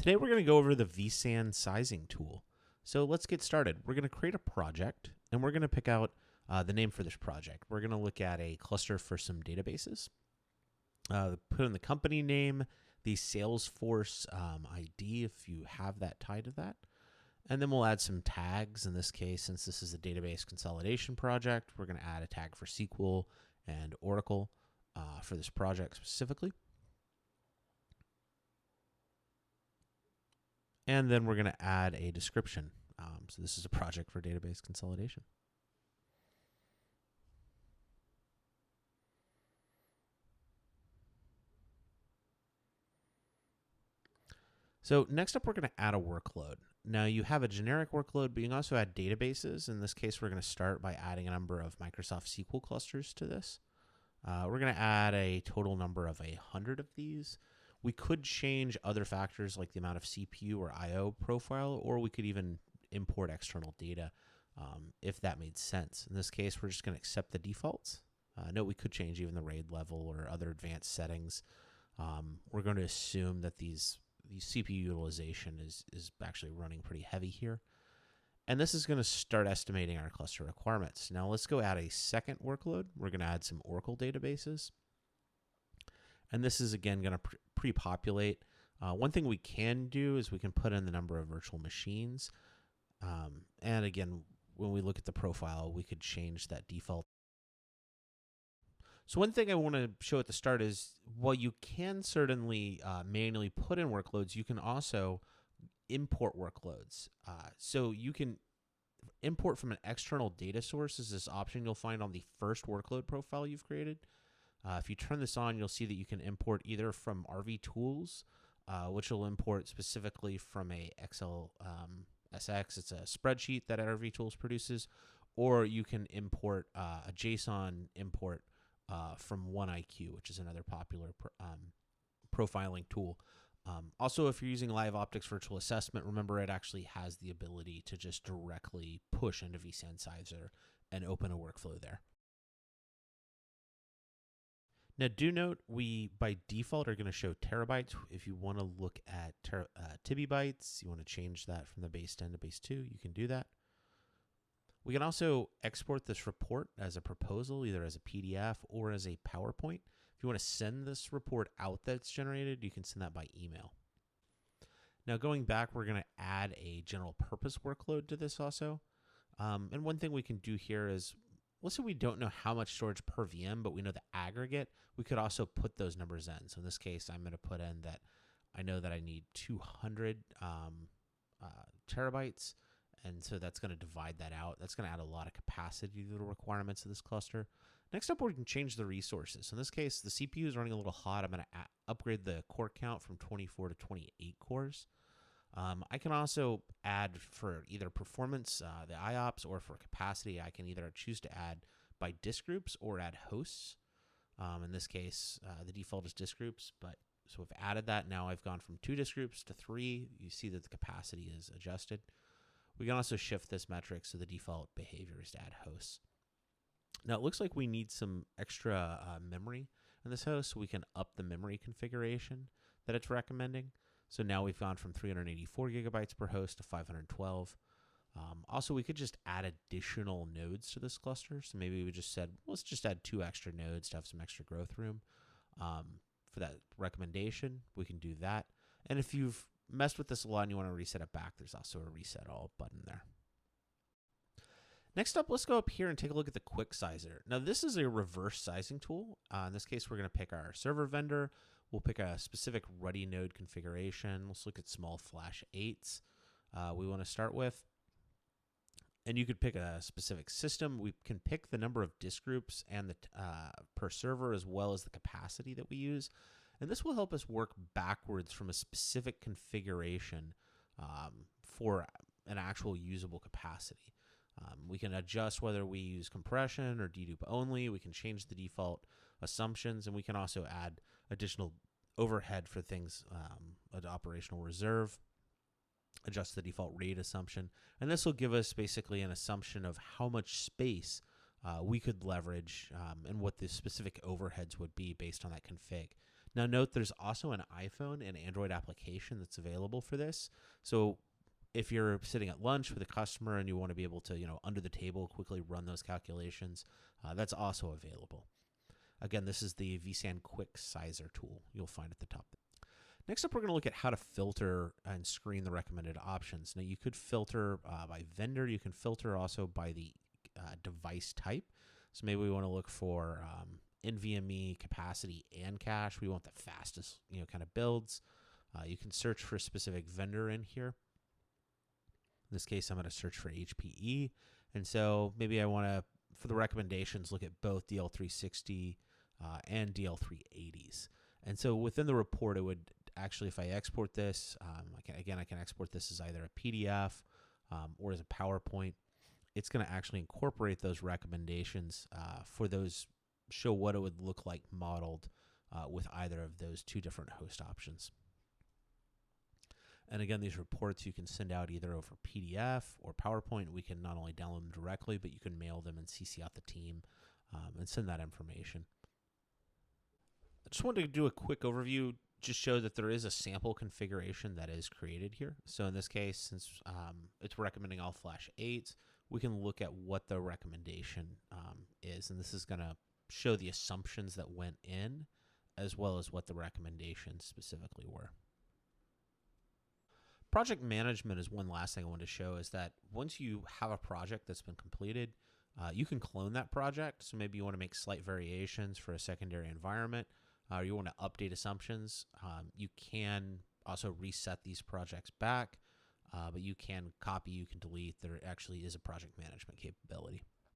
Today we're going to go over the vSAN sizing tool. So let's get started. We're going to create a project and we're going to pick out the name for this project. We're going to look at a cluster for some databases. Put in the company name, the Salesforce ID if you have that tied to that. And then we'll add some tags. In this case, since this is a database consolidation project, we're going to add a tag for SQL and Oracle for this project specifically. And then we're going to add a description. So this is a project for database consolidation. So next up, we're going to add a workload. Now you have a generic workload, but you can also add databases. In this case, we're going to start by adding a number of Microsoft SQL clusters to this. We're going to add a total number of 100 of these. We could change other factors like the amount of CPU or I/O profile, or we could even import external data if that made sense. In this case, we're just going to accept the defaults. Note we could change even the RAID level or other advanced settings. We're going to assume that the CPU utilization is actually running pretty heavy here. And this is going to start estimating our cluster requirements. Now let's go add a second workload. We're going to add some Oracle databases. And this is again going to pre-populate. One thing we can do is we can put in the number of virtual machines. And again, when we look at the profile, we could change that default. So one thing I want to show at the start is while you can certainly manually put in workloads, you can also import workloads. So you can import from an external data source is this option you'll find on the first workload profile you've created. If you turn this on, you'll see that you can import either from RV Tools, which will import specifically from a Excel SX. It's a spreadsheet that RV Tools produces, or you can import a JSON import from OneIQ, which is another popular profiling tool. Also, if you're using Live Optics Virtual Assessment, remember it actually has the ability to just directly push into vSAN Sizer and open a workflow there. Now, do note we, by default, are going to show terabytes. If you want to look at TB-bytes, you want to change that from the base 10 to base 2, you can do that. We can also export this report as a proposal, either as a PDF or as a PowerPoint. If you want to send this report out that's generated, you can send that by email. Now, going back, we're going to add a general purpose workload to this also. And one thing we can do here is, let's say we don't know how much storage per VM, but we know the aggregate. We could also put those numbers in. So in this case, I'm going to put in that I know that I need 200 terabytes. And so that's going to divide that out. That's going to add a lot of capacity to the requirements of this cluster. Next up, we can change the resources. So in this case, the CPU is running a little hot. I'm going to upgrade the core count from 24 to 28 cores. I can also add for either performance, the IOPS, or for capacity. I can either choose to add by disk groups or add hosts. In this case, the default is disk groups. So we've added that. Now I've gone from 2 disk groups to 3. You see that the capacity is adjusted. We can also shift this metric so the default behavior is to add hosts. Now it looks like we need some extra memory in this host, so we can up the memory configuration that it's recommending. So now we've gone from 384 gigabytes per host to 512. Also, we could just add additional nodes to this cluster. So maybe we just said, let's just add 2 extra nodes to have some extra growth room. For that recommendation, we can do that. And if you've messed with this a lot and you want to reset it back, there's also a reset all button there. Next up, let's go up here and take a look at the quick sizer. Now this is a reverse sizing tool. In this case, we're going to pick our server vendor. We'll pick a specific ReadyNode configuration. Let's look at small flash 8s we want to start with. And you could pick a specific system. We can pick the number of disk groups and the per server, as well as the capacity that we use. And this will help us work backwards from a specific configuration for an actual usable capacity. We can adjust whether we use compression or dedupe only. We can change the default assumptions, and we can also add additional overhead for things, an operational reserve, adjust the default RAID assumption. And this will give us basically an assumption of how much space we could leverage and what the specific overheads would be based on that config. Now note there's also an iPhone and Android application that's available for this. So if you're sitting at lunch with a customer and you want to be able to, under the table quickly run those calculations, that's also available. Again, this is the vSAN Quick Sizer tool you'll find at the top. Next up, we're going to look at how to filter and screen the recommended options. Now, you could filter by vendor. You can filter also by the device type. So maybe we want to look for NVMe capacity and cache. We want the fastest, kind of builds. You can search for a specific vendor in here. In this case, I'm going to search for HPE. And so maybe I want to, for the recommendations, look at both DL360 and DL380s. And so within the report, it would actually, if I export this, I can export this as either a PDF or as a PowerPoint. It's going to actually incorporate those recommendations for those, show what it would look like modeled with either of those two different host options. And again, these reports you can send out either over PDF or PowerPoint. We can not only download them directly, but you can mail them and CC out the team and send that information. I just wanted to do a quick overview, just show that there is a sample configuration that is created here. So in this case, since it's recommending all Flash 8s, we can look at what the recommendation is. And this is going to show the assumptions that went in, as well as what the recommendations specifically were. Project management is one last thing I wanted to show, is that once you have a project that's been completed, you can clone that project. So maybe you want to make slight variations for a secondary environment, or you want to update assumptions. You can also reset these projects back, but you can copy, you can delete. There actually is a project management capability.